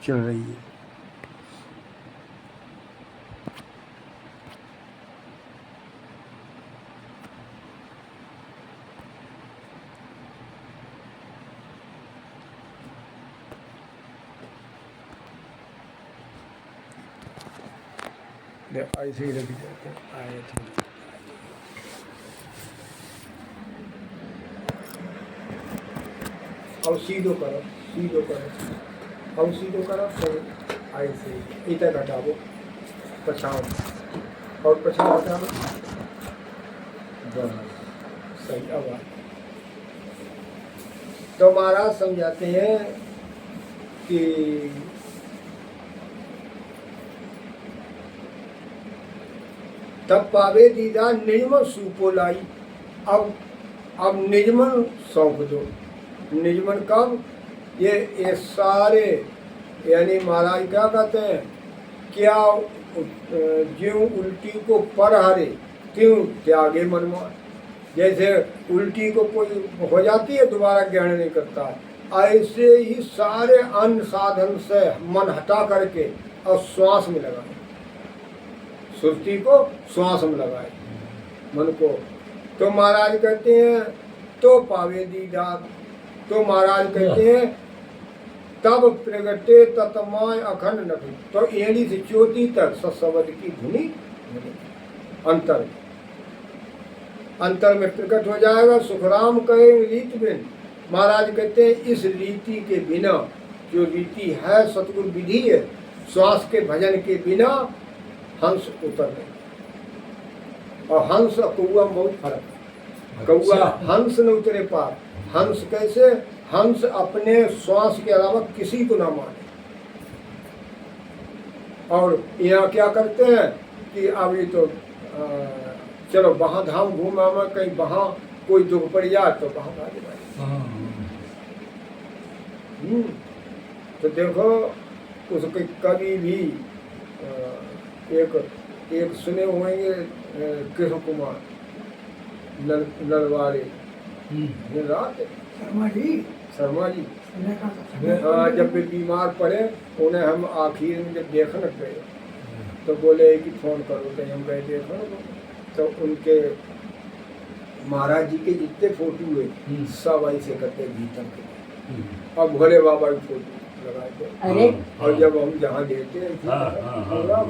चल रही है। ऐसे ही रख देते हैं आए थे। अब सीधो करो, सीधो करो, अब सीधो करो, फिर ऐसे इधर घटाओ, पछाओ और पछाओ हटाओ, बस सही। अब तो महाराज समझाते हैं कि तब पावे दीदा निजमन सुपोलाई। अब निजमन सौंप दो। निजमन कब? ये सारे यानी महाराज क्या कहते हैं, क्या ज्यों उल्टी को पर हरे त्यों त्यागे मनमान। जैसे उल्टी को कोई हो जाती है दोबारा ग्रहण नहीं करता है, ऐसे ही सारे अन्य साधन से मन हटा करके और श्वास में लगाए, सुरती को श्वास में लगाए मन को। तो महाराज कहते हैं तो पावे दीदार। तो महाराज कहते हैं तब प्रगटे ततमाय अखंड नखी। तो एड़ी से चोटी तक सत्सवद की धुनी अंतर अंतर में प्रकट हो जाएगा। सुखराम कहे रीति बिन। महाराज कहते हैं इस रीति के बिना, जो रीति है सतगुरु विधि है, श्वास के भजन के बिना हंस उतर नहीं। और हंस और कौआ में बहुत फर्क है। कौआ हंस न उतरे पार। हंस कैसे? हंस अपने श्वास के अलावा किसी को ना माने। और यहाँ क्या करते हैं कि अभी तो चलो वहाँ धाम घूम आवा, कहीं वहाँ कोई दुख पड़ जाए तो वहाँ भागे भागे। तो देखो उसके कभी भी एक सुने होंगे कृष्ण कुमार नलवाड़े रात शर्मा जी जब वे बीमार पड़े, उन्हें हम आखिर में जब देखने गए तो बोले कि फ़ोन करो, तो हम गए देखो। तो उनके महाराज जी के जितने फोटो हुए सब ऐसे करते भीतर के, और भोले बाबा की फोटो लगाए थे। और जब हम जहाँ देते प्रोग्राम,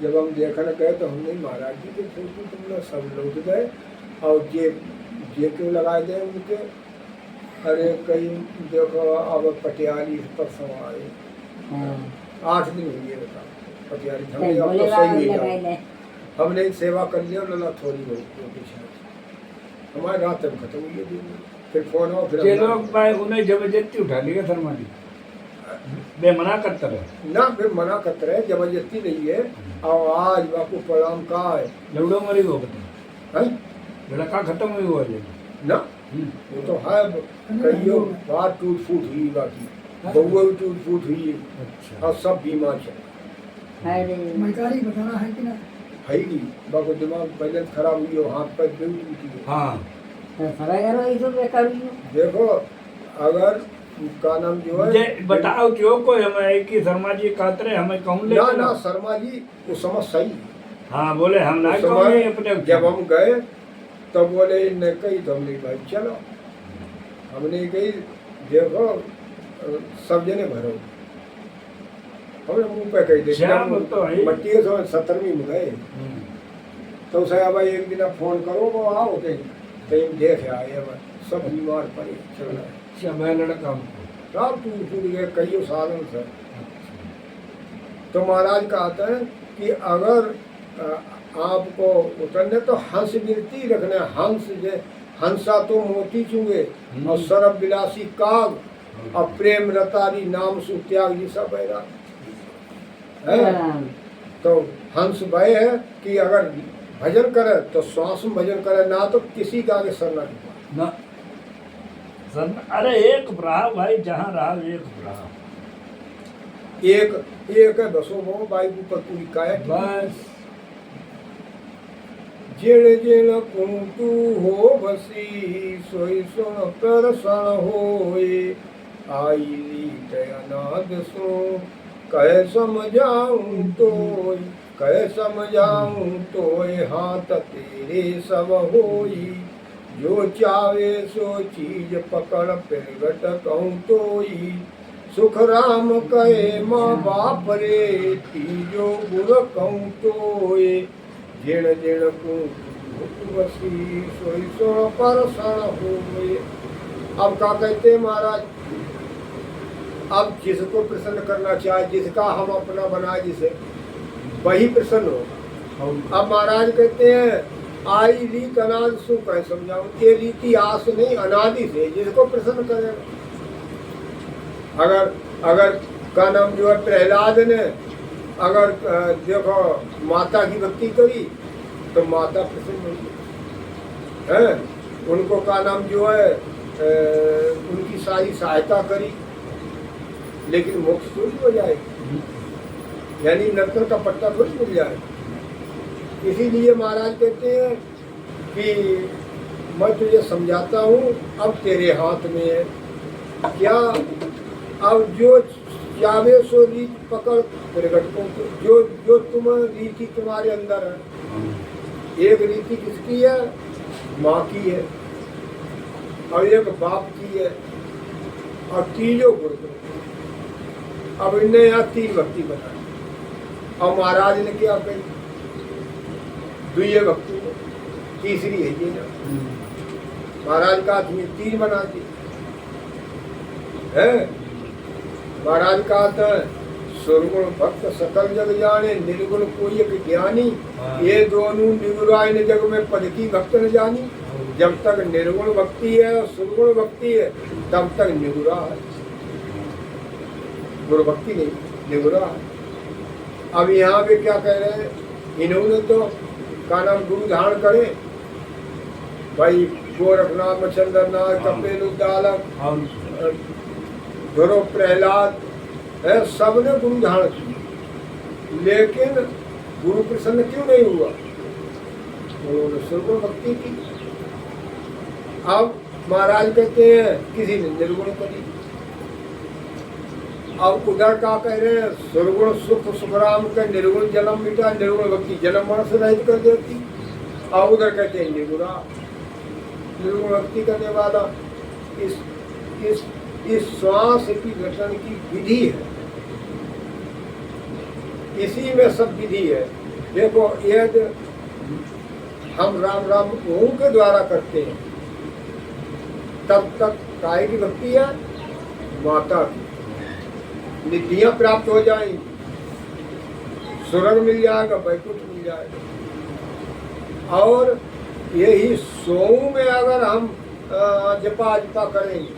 जब हम देखने गए तो हमने महाराज जी के फोटो तुम लोग सब लोग गए, और ये क्यों लगाए थे उनके। अरे कई देखो अब पटियाली पर सवाए 8 दिन हुई है, बताओ पटियाली हमने अब तो सही नहीं, हमने सेवा कर लिया लला थोड़ी बहुत हमारे रात में खत्म हुई है। फिर फोन आओ, फिर ये लोग भाई उन्हें जबरदस्ती उठा लिया शर्मा जी, वे मना करते रहे ना, फिर मना करते रहे, जबरदस्ती नहीं है। और आज बापू प्रणाम का है लवड़ो मरी हो गए, लड़का खत्म हुई हुआ है ना, वो तो है। कईयों बात टूट फूट हुई, बाकी बउआ भी टूट फूट हुई। अच्छा। और सब बीमार बताना है कि ना है ही बाको दिमाग पहले खराब हुई हो, हाथ पैर भी टूटी है। हाँ देखो अगर का नाम जो है बताओ क्यों कोई हमें एक ही शर्मा जी कहते हमें कहूँ ना ना शर्मा जी वो समझ सही। हाँ बोले हम ना अपने जब हम गए तब बोले न कही, तो हमने भाई चलो, हमने कही देखो सब जने भरो, हमने मुंह पे कही दे मट्टी के समय 17वीं में गए। तो उसे अब एक दिन फोन करो वो आओ कहीं देख आए, सब बीमार पड़े चल रहा है लड़का सब टूट गए कई साधन से। तो महाराज कहते हैं कि अगर आपको उतरने तो हंस गिरती रखना। हंस जे हंसा तो मोती चुंगे, और सरब विलासी काग, और प्रेम रतारी नाम सुत्याग जी सब बैरा है। तो हंस भय है कि अगर भजन करे तो श्वास में भजन करे, ना तो किसी का आगे सर ना। अरे एक रहा भाई, जहाँ रहा एक रहा, एक है बसो वो बाई ऊपर पूरी काय बस। जेड़ जेड़ कुंतु हो बसी सोई सुन प्रसन्न होए, आई रीत अनाद सो कह समझाऊं तो कह समझाऊं तो हाथ तेरे सब होई, जो चावे सो चीज पकड़ प्रगट कहूँ तोई, सुख राम कहे माँ बाप रे, तीजो गुर कहूँ तोय, जिण जिण को वसी सोई सो परसण होए। अब क्या कहते हैं महाराज, अब जिसको प्रसन्न करना चाहे, जिसका हम अपना बनाए जिसे, वही प्रसन्न होगा। अब महाराज कहते हैं आई रीत अनादि सु कह समझाऊं, ये रीति आस नहीं अनादि से जिसको प्रसन्न करेगा। अगर का नाम जो है प्रहलाद ने अगर देखो माता की भक्ति करी तो माता प्रसन्न हुई है, उनको का नाम जो है उनकी सारी सहायता करी, लेकिन मोक्ष थोड़ी हो जाएगी, यानी नर्तन का पट्टा थोड़ी मिल जाएगा। इसीलिए महाराज कहते हैं कि मैं तुझे समझाता हूँ, अब तेरे हाथ में है क्या, अब जो चावे सो रीत पकड़ प्रगट को, जो जो तुम रीति तुम्हारे अंदर है। एक रीति किसकी है, माँ की है, और एक बाप की है, और तीनों गुरु। अब इनने यहाँ तीन भक्ति बनाई, और महाराज ने क्या कही, द्वितीय भक्ति तीसरी है ये ना, महाराज का तीन बना दी है। महाराज का सुरगुण भक्त सकल जग जाने, निर्गुण कोई एक ज्ञानी, ये दोनों निगुराय जग में पद की भक्त न जानी। जब तक निर्गुण भक्ति है और सुरगुण भक्ति है तब तक निगुरा है, गुरु भक्ति नहीं, निगुरा है। अब यहाँ पे क्या कह रहे हैं, इन्होंने तो का नाम गुरु धारण करे, भाई गोरखनाथ मच्छंद्रनाथ कपिल उद्दालक गुरु प्रहलाद है, सबने गुरु धारण की, लेकिन गुरु प्रसन्न क्यों नहीं हुआ, उन्होंने सुरगुण भक्ति की। अब महाराज कहते हैं किसी ने निर्गुण करी। अब उधर का कह रहे हैं, सुरगुण सुख सुखराम का निर्गुण जन्म मिटा, निर्गुण भक्ति जन्म मरण से रहित कर देती। और उधर कहते हैं निर्गुणा, निर्गुण भक्ति करने वाला इस श्वास की घटन की विधि है, इसी में सब विधि है। देखो यदि हम राम राम ओम के द्वारा करते हैं तब तक काय की भक्ति है, माता की निधियां प्राप्त हो जाएंगी, स्वर्ग मिल जाएगा, वैकुंठ मिल जाएगा। और यही सोम में अगर हम जपा जपा करेंगे,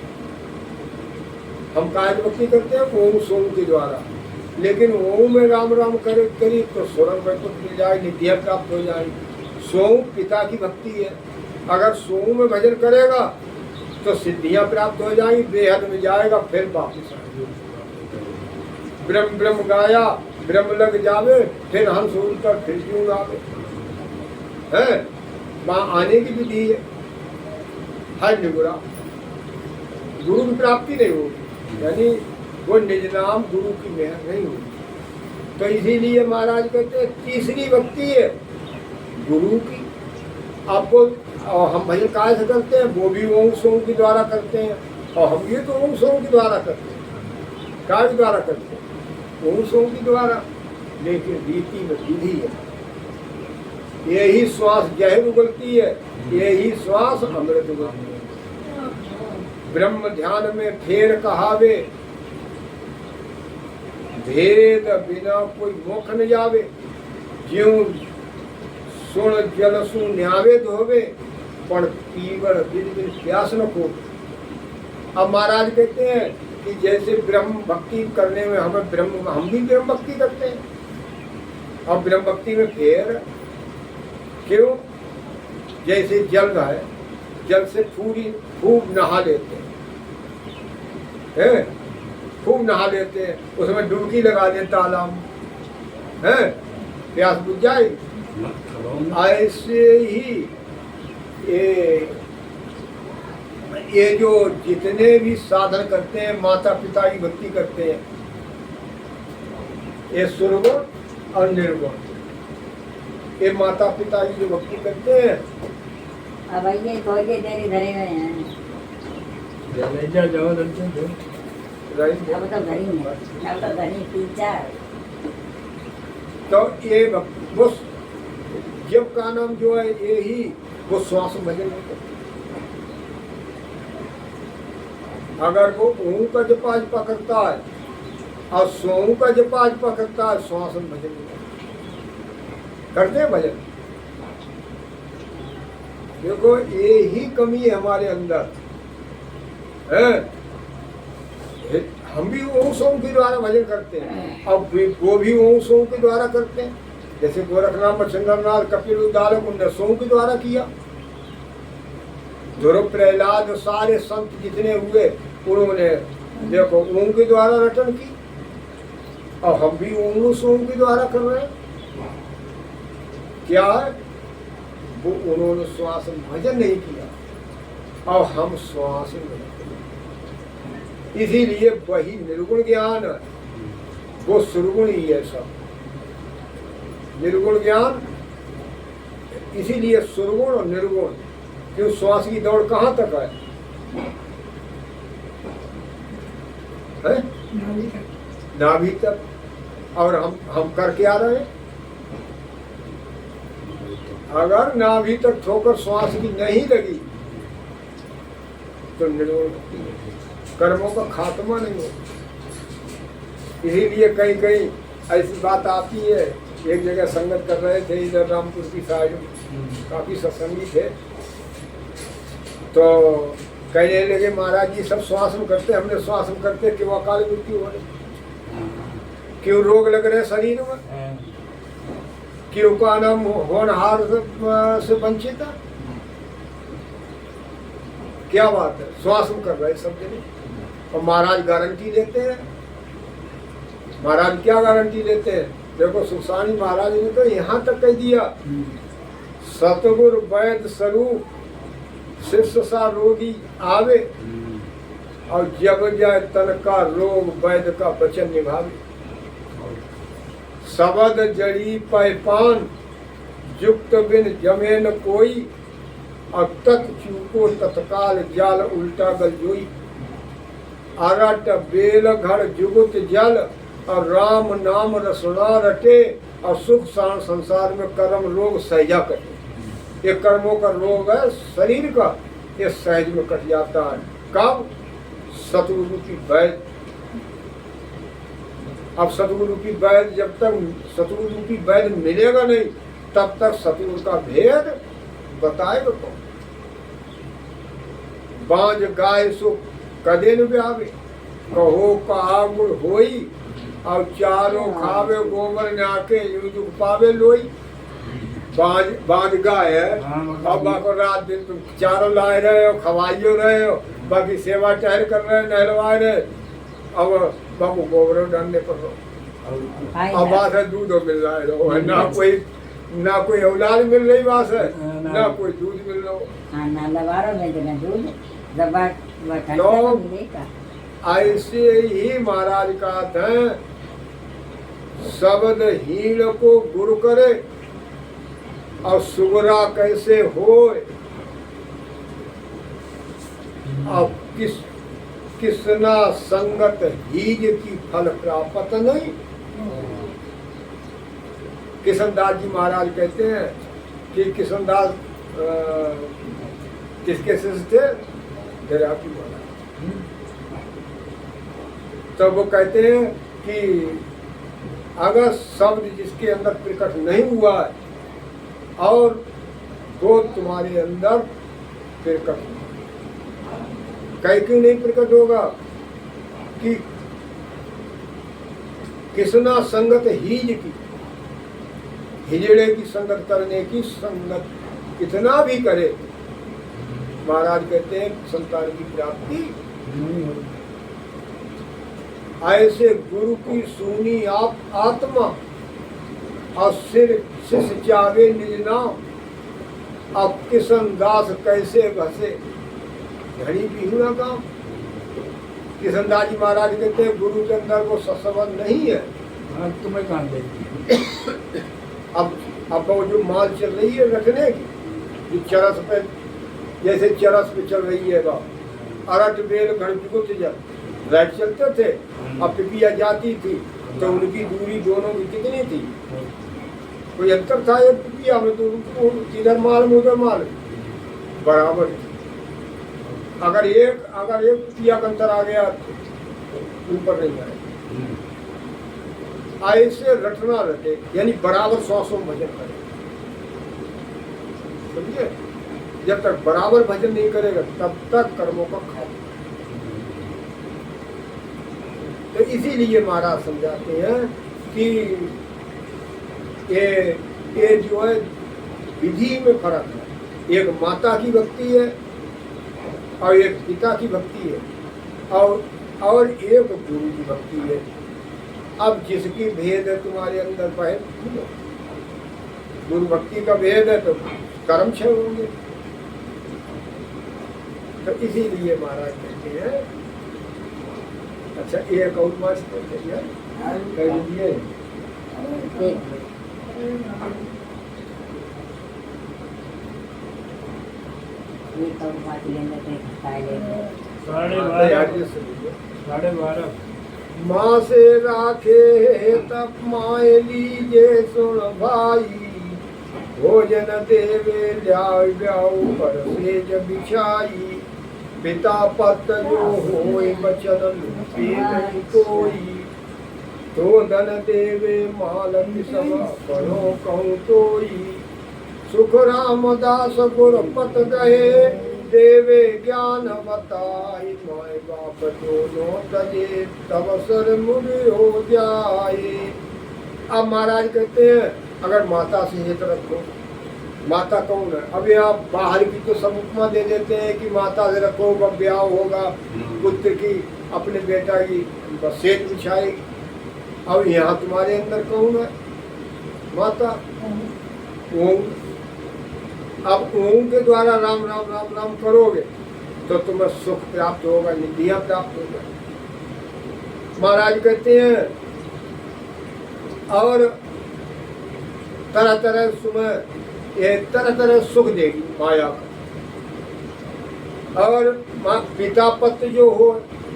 हम काय भक्ति करते हैं ओम सोम के द्वारा, लेकिन ओम में राम राम करी तो स्वर्ग वैकुंठ मिल जाएगी, निधियां प्राप्त हो जाएगी। सोम पिता की भक्ति है, अगर सोम में भजन करेगा तो सिद्धियां प्राप्त हो जाएंगी, बेहद में जाएगा, फिर वापिस आएगा। ब्रह्म ब्रह्म गाया ब्रह्म लग जावे, फिर हंस उड़कर फिर क्यों आवे है, वहाँ आने की विधि है। हर निगुरा गुरु की प्राप्ति नहीं होगी, यानी वो निज नाम गुरु की मेहर नहीं होगी। तो इसीलिए महाराज कहते हैं तीसरी भक्ति है गुरु की। आपको हम भजन काय से करते हैं, वो भी ओम सोम के द्वारा करते हैं, और हम ये तो ओम सोम के द्वारा करते हैं। काय के द्वारा करते हैं, ओम सोम के द्वारा, लेकिन रीति में विधि है। यही श्वास जहर उगलती है, यही श्वास अमृत उगलती है। ब्रह्म ध्यान में फेर कहावे, भेद बिना कोई मोख न जावे, ज्यों सुन जल सु न्यावे धोवे, पण पीवर बिन बिन प्यास न को। अब महाराज कहते हैं कि जैसे ब्रह्म भक्ति करने में हम भी ब्रह्म भक्ति करते हैं, और ब्रह्म भक्ति में फेर क्यों, जैसे जल है, जल से खूब नहा लेते हैं, खूब नहा लेते हैं, उसमें डुबकी लगा दें तालाब है, प्यास बुझ जाएगी। ऐसे ही ये जो जितने भी साधन करते हैं, माता पिता की भक्ति करते हैं, ये सुरगुण और निर्गुण, ये माता पिता की जो भक्ति करते हैं। अब ये थोड़ी देरी धरे हुए हैं, ले जा जाओ दर्शन दो। राइट। अब तो घर ही है, अब तो घर ही 3-4। तो ये वो जब का नाम जो है ये ही वो श्वास भजन नहीं करते। अगर वो ऊँ का जपाज पकड़ता है और सोऊ का जपाज पकड़ता है, श्वास भजन नहीं करते हैं भजन। देखो ये ही कमी है हमारे अंदर है। हम भी ओम सोम के द्वारा भजन करते हैं, अब वो भी ओम सोम के द्वारा करते हैं। जैसे गोरखनाथ मच्छिंद्रनाथ कपिल उद्दालक उनने सोम के द्वारा किया। ध्रुव प्रहलाद सारे संत जितने हुए उन्होंने देखो ओम के द्वारा रटन की, और हम भी ओम सोम के द्वारा कर रहे हैं। क्या है वो उन्होंने श्वास भजन नहीं किया और हम श्वास भजन। इसीलिए वही निर्गुण ज्ञान वो सुरगुण ही है सब। निर्गुण ज्ञान इसीलिए सुरगुण और निर्गुण। क्यों श्वास की दौड़ कहाँ तक है? नाभि तक। और हम कर क्या रहे हैं? अगर नाभि तक ठोकर श्वास की नहीं लगी तो निर्गुण कर्मों का खात्मा नहीं हो। इसीलिए कहीं कहीं ऐसी बात आती है। एक जगह संगत कर रहे थे इधर रामपुर की साइड, काफी सत्संगी थे, तो कहने लगे महाराज जी सब श्वासन करते, हमने श्वासन करते क्यों अकाल मृत्यु हो रही, क्यों रोग लग रहे शरीर में, क्यों का नाम होनहार से वंचित है। क्या बात है, श्वासन कर रहे सब जने। और महाराज गारंटी देते हैं। महाराज क्या गारंटी देते हैं? देखो सुखसानी महाराज ने तो यहाँ तक कह दिया, सतगुरु वैद्य स्वरूप शिष्य सा रोगी आवे, और जब जाए तन का रोग वैद्य का वचन निभावे। सबद जड़ी पैपान युक्त बिन जमे न कोई, और तत् चूको तत्काल जाल उल्टा गल जोई। अरट बेल घर जुगुत जल, और राम नाम रसना रटे, और सुख शान संसार में कर्म रोग सहजा कटे। ये कर्मों का रोग है शरीर का, ये सहज में कट जाता है। कब? सतगुरु की वैद्य। अब सतगुरु की वैद्य जब तक सतगुरु की वैद्य मिलेगा नहीं तब तक सतगुरु का भेद बताएगा कौन? बांझ गाय सो कदे न ब्यावे, कहो कहा गुड़ होई, और चारों खावे गोबर नाके युग पावे लोई। बांझ गाय है, अब बाको रात दिन तुम चारों लाए रहे हो, खवाइयो रहे हो, बाकी सेवा टहल कर रहे हो, नहलवाए रहे, अब बाबू गोबर डालने पर रहो। अब बात है दूध मिल रहा है, ना कोई औलाद मिल रही बात है, ना कोई दूध मिल रहा। तो ऐसे ही महाराज का था, शब्द हीन को गुरु करे, और सुगरा कैसे होए। अब किसना संगत हीज की फल प्राप्त नहीं। किशनदास जी महाराज कहते हैं कि किशनदास किसके शिष्य थे? दरियापी महाराज। तो वो कहते हैं कि अगर शब्द जिसके अंदर प्रकट नहीं हुआ है और वो तुम्हारे अंदर प्रकट, कहीं क्यों नहीं प्रकट होगा? कि किसना संगत हीज की, हिजड़े की संगत करने की संगत कितना भी करे, महाराज कहते हैं संतान की प्राप्ति नहीं होगी। ऐसे गुरु की सुनी आप आत्मा, और सिर शिष्य चावे निज नाम, अब किशन दास कैसे भसे घड़ी पीहुना काम। किशन दास जी महाराज कहते हैं गुरु के अंदर वो सत्संग नहीं है, हाँ तुम्हें कहाँ देगी। अब वो जो माल चल रही है रखने की, जो चरस पे, जैसे चरस पे चल रही है बात, अरट बेल घड़पुकुत जब राइट चलते थे, अब पिपिया जाती थी तो उनकी दूरी दोनों की कितनी थी, कोई अंतर था एक पिपिया में, तो इधर माल में उधर माल बराबर थी। अगर एक पिपिया का अंतर आ गया तो ऊपर नहीं आए, ऐसे रटना रटे, यानी बराबर 100 भजन करे, समझे। जब तक बराबर भजन नहीं करेगा तब तक कर्मों का खाओ। तो इसीलिए महाराज समझाते हैं कि ये जो है विधि में फर्क है, एक माता की भक्ति है और एक पिता की भक्ति है और एक गुरु की भक्ति है। अब जिसकी भेद है तुम्हारे अंदर पहले, गुरु भक्ति का भेद है तो कर्म क्षय होंगे। तो इसीलिए महाराज कहते हैं, अच्छा एक और बात कह दीजिए। साढ़े 12 माँ से राखे तब माए लीजे सुन भाई, भोजन देवे ल्याऊ पर सेज बिछाई, पिता पत जो होए बचन लूटे नहीं कोई, तो धन देवे माल सब बनो कहूँ तोई, सुख रामदास गुर पत गए देवे ज्ञान बताई, माय बाप दोनों तजे तब सर मुड़ हो जाए। अब महाराज कहते हैं अगर माता से हित रखो, माता कौन है। अभी आप बाहर की तो सब उपमा दे देते हैं कि माता से रखो, ब्याह होगा, पुत्र की अपने बेटा की सेज बिछाएगी। अब यहाँ तुम्हारे अंदर कौन है, माता ओम। अब ओम के द्वारा राम राम राम राम करोगे तो तुम्हें सुख प्राप्त होगा, निधियां प्राप्त होगा। महाराज कहते हैं और तरह तरह सुबह ये तरह तरह सुख देगी माया का। और पिता पत्य जो हो,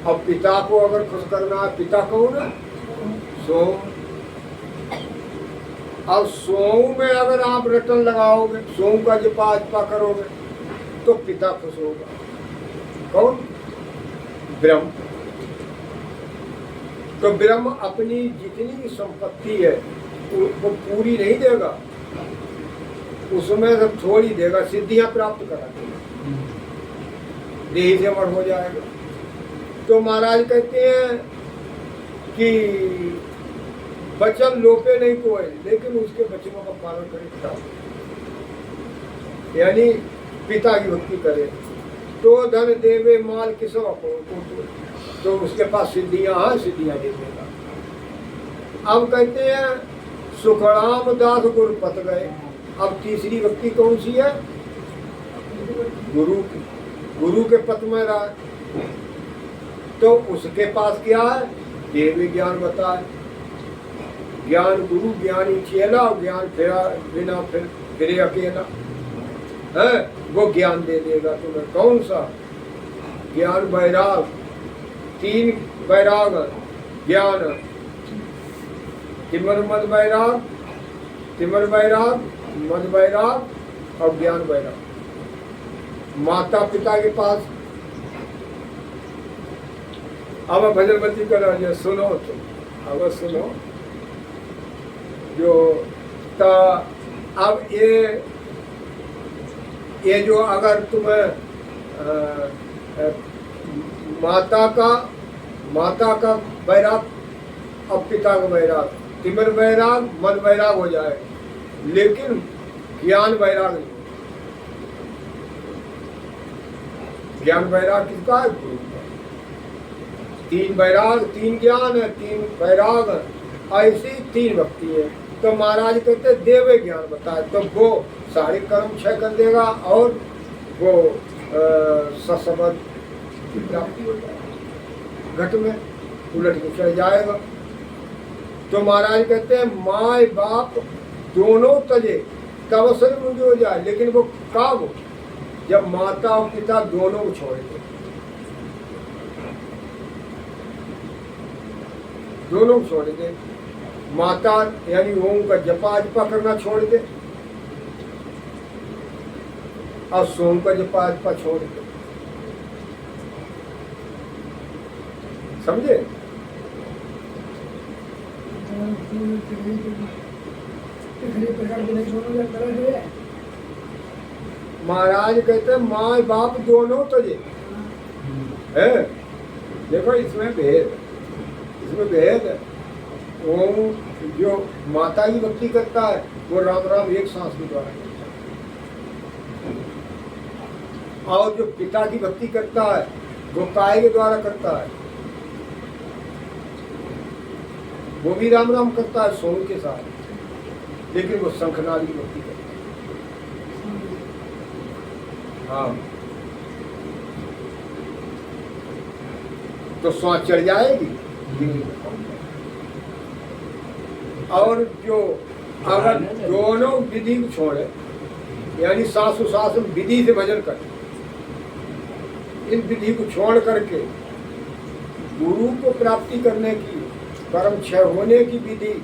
अब पिता को अगर खुश करना है, पिता कौन है, सोम। अब सोम में अगर आप रटन लगाओगे, सोम का जपा जपा करोगे तो पिता खुश होगा। कौन, ब्रह्म। तो ब्रह्म अपनी जितनी संपत्ति है वो पूरी नहीं देगा, उसमें सब थोड़ी देगा, सिद्धियां प्राप्त करा देगा, देही से अमर हो जाएगा। तो महाराज कहते हैं कि वचन लोपे नहीं कोई, लेकिन उसके वचनों का पालन करे पिता, यानी पिता की भक्ति करे। तो धन देवे माल किसो तो उसके पास सिद्धियां हैं, सिद्धियां दे देगा। अब कहते हैं सुखराम दास गुरु पत गए। अब तीसरी भक्ति कौन सी है, गुरु की। गुरु के पथ में रहा तो उसके पास क्या है, देवी ज्ञान बताए। ज्ञान गुरु ज्ञानी चेला, ज्ञान फिरा बिना फिरे अकेला है, वो ज्ञान दे देगा तुम्हें। कौन सा ज्ञान, वैराग, 3 वैराग ज्ञान, तिमर मद वैराग, तिमर वैराग, मद वैराग और ज्ञान वैराग। माता पिता के पास अब भजनवती करो, जो सुनो तुम अब सुनो जो ता। अब ये जो अगर तुम्हें माता का वैराग, अब पिता का वैराग, तिमर वैराग, मद वैराग हो जाए, लेकिन ज्ञान वैराग नहीं। ज्ञान वैराग किसका है, गुरु का। 3 वैराग, 3 ज्ञान है, 3 वैराग, ऐसी 3 भक्ति है। तो महाराज कहते देवे ज्ञान बताए, तो वो सारे कर्म क्षय कर देगा और वो ससमत की प्राप्ति हो जाएगी, घट में उलट के चढ़ जाएगा। तो महाराज कहते हैं माँ बाप दोनों तजे तब अवसर मुझे हो जाए, लेकिन वो कब, जब माता और पिता दोनों को छोड़ दे, दोनों को छोड़ दे। माता यानी ओम का जपा जपा करना छोड़ दे और सोम का जपा जपा छोड़ दे, समझे? महाराज कहते हैं माँ बाप दोनों तजे है। देखो इसमें भेद, इसमें भेद है। वो जो माता की भक्ति करता है वो राम राम एक सांस के द्वारा करता है, और जो पिता की भक्ति करता है वो काय के द्वारा करता है, वो भी राम राम करता है सोम के साथ, लेकिन वो शंखनाद की भक्ति करता है। हाँ, तो सांस चढ़ जाएगी। और जो अगर दोनों विधि को छोड़े, यानी सासु सासु विधि से भजन करे, इन विधि को छोड़ करके गुरु को प्राप्ति करने की, कर्म क्षय होने की विधि,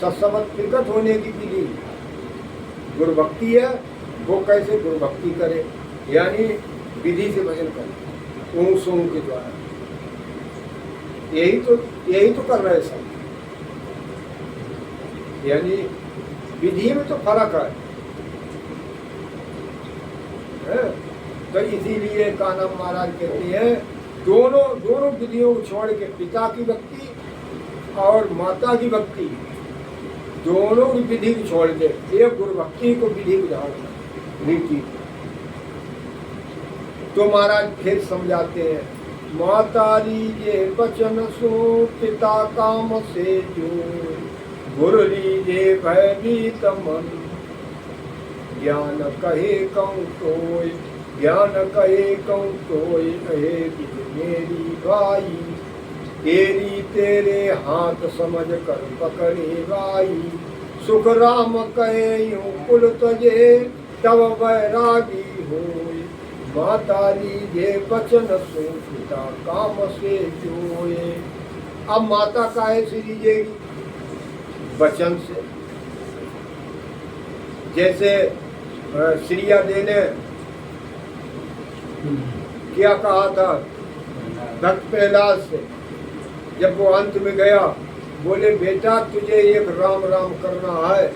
सत्संग प्रकट होने की विधि गुरु भक्ति है। वो कैसे गुरु भक्ति करे, यानी विधि से भजन करे ओम सोम के द्वारा। यही तो कर रहे सब, यानी विधि में तो फर्क है। तो इसीलिए कान्हा महाराज कहते हैं दोनों विधियों को छोड़ के पिता की भक्ति और माता की भक्ति, दोनों की विधि को छोड़ दे, एक गुरु भक्ति को विधि उदाहरण रीति। तो महाराज फिर समझाते हैं माता लीजे बचन सो पिता काम से जो, गुरु लीजे भयभीत मन, ज्ञान कहे कहूँ तोय, ज्ञान कहे कहूँ तोय, कहे मेरी भाई, तेरी तेरे हाथ समझ कर पकड़े भाई, सुख राम कहे यूं कुल तजे, तब वैरागी होय, माता लीजे बचन सो पिता काम से जोए। अब माता काहे से लीजेगी? वचन से। जैसे श्रिया दे ने क्या कहा था भक्त प्रहलाद से, जब वो अंत में गया, बोले बेटा तुझे एक राम राम करना है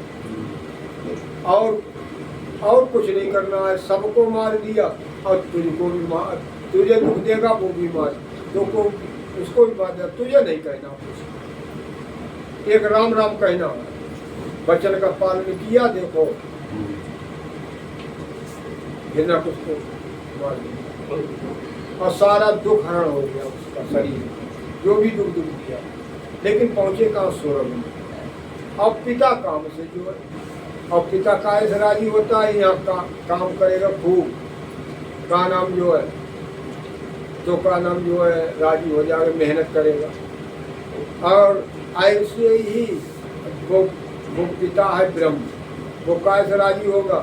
और कुछ नहीं करना है, सबको मार दिया और तुझको भी मार, तुझे दुख देगा वो भी मार, तो को उसको भी मार दिया, तुझे नहीं कहना कुछ, एक राम राम कहना है। वचन का पालन किया, देखो बिना कुछ को मार दिया और सारा दुख हरण हो गया उसका शरीर, जो भी दुख दिया, लेकिन पहुंचे कहाँ? स्वर्ग में। अब पिता काम से जो है, और पिता काय से राजी होता है? यहाँ काम करेगा खूब, का नाम जो है तो का नाम जो है राजी हो जाएगा, मेहनत करेगा। और ऐसे ही वो पिता है ब्रह्म, वो काय से राजी होगा?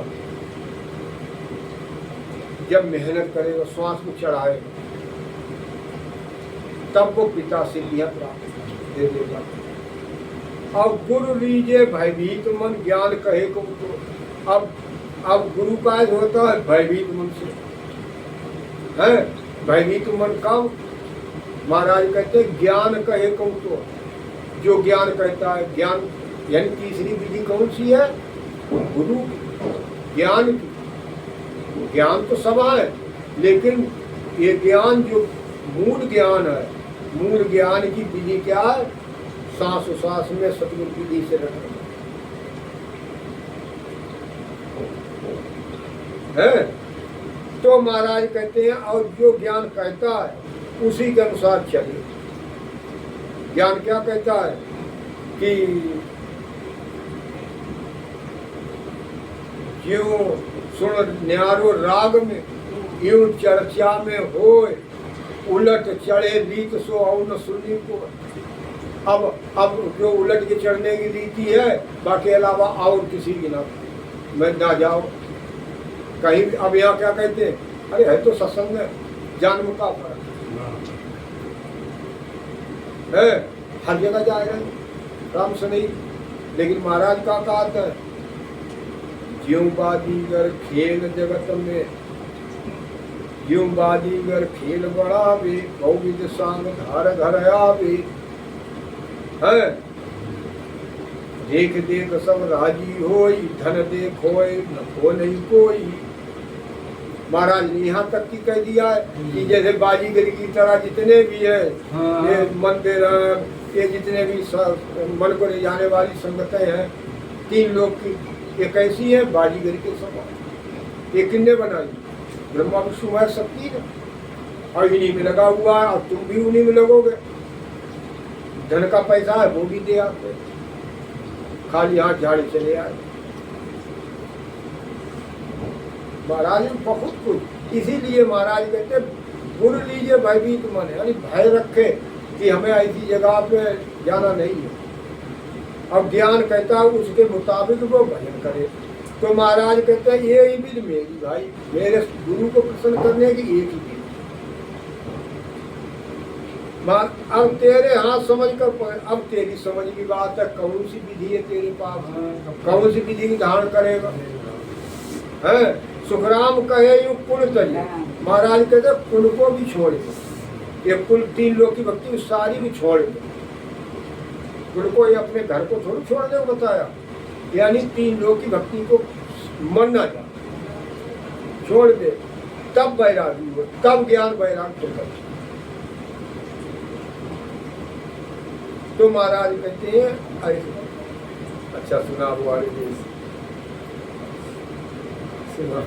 जब मेहनत करेगा, श्वास को चढ़ाएगा, तब वो पिता से यह प्राप्त दे देगा। अब गुरु लीजे भयभीत मन, ज्ञान कहे को तो अब गुरु का होता है भयभीत मन से, है भयभीत मन का महाराज कहते हैं ज्ञान कहे को तो, जो ज्ञान कहता है, ज्ञान यानी तीसरी विधि कौन सी है? गुरु ज्ञान की। ज्ञान तो सब है, लेकिन ये ज्ञान जो मूल ज्ञान है, मूल ज्ञान की विधि क्या है? सांस सांस में सतगुरु विधि से रखना है। तो महाराज कहते हैं और जो ज्ञान कहता है उसी के अनुसार चलिए। ज्ञान क्या कहता है कि जो सुन न्यारो राग में, यूं चर्चा में होए, उलट चढ़े रीत सो और न सुनी को। अब जो उलट के चढ़ने की रीति है, बाकी अलावा और किसी की ना मैं ना जाओ कहीं भी। अब यहाँ क्या कहते हैं, अरे है तो सत्संग है, जन्म का फर्क है, हर जगह जा रहे हैं राम से नहीं। लेकिन महाराज का कहते हैं, ज्यों बाजीगर खेल जगत में, ज्यों बाजीगर खेल बढ़ावे, बहुविध सांग धार घर आवे। है देख देख सब राजी होई, धन देखोय न खो नहीं कोई। महाराज ने यहाँ तक की कह दिया है कि जैसे बाजीगर की तरह जितने भी है ये मंदिर, ये जितने भी मन को ले जाने वाली संगतें हैं, 3 लोग की ये कैसी है, बाजीगर के समान। ये किन्ने बनाई, ब्रह्मा विष्णु है शक्ति ने, और इन्हीं में लगा हुआ है, और तुम भी उन्हीं में लगोगे। धन का पैसा है वो भी दे आते, खाली हाथ झाड़े चले आए। महाराज बहुत कुछ, इसीलिए महाराज कहते गुरु लीजिए भयभीत मन, यानी भय रखे कि हमें ऐसी जगह पे जाना नहीं है। अब ज्ञान कहता है उसके मुताबिक वो भजन करे। तो महाराज कहते हैं ये ही विधि मेरी भाई, मेरे गुरु को प्रसन्न करने की एक ही विधि। अब तेरे हाथ समझ कर, अब तेरी समझ की बात है, कौन सी विधि है तेरे पास, कौन सी विधि की धारण करेगा। है सुखराम कहे यू कुल तरी, महाराज कहते कुल को भी छोड़ दे, ये कुल 3 लोग की भक्ति सारी भी छोड़ दे। कुल को ये अपने घर को थोड़ी छोड़ दे बताया, यानी 3 लोग की भक्ति को मन ना जा छोड़ दे, तब वैरागी हो, तब ज्ञान वैराग तो कर। तो महाराज कहते हैं अरे अच्छा सुना हुआ सुना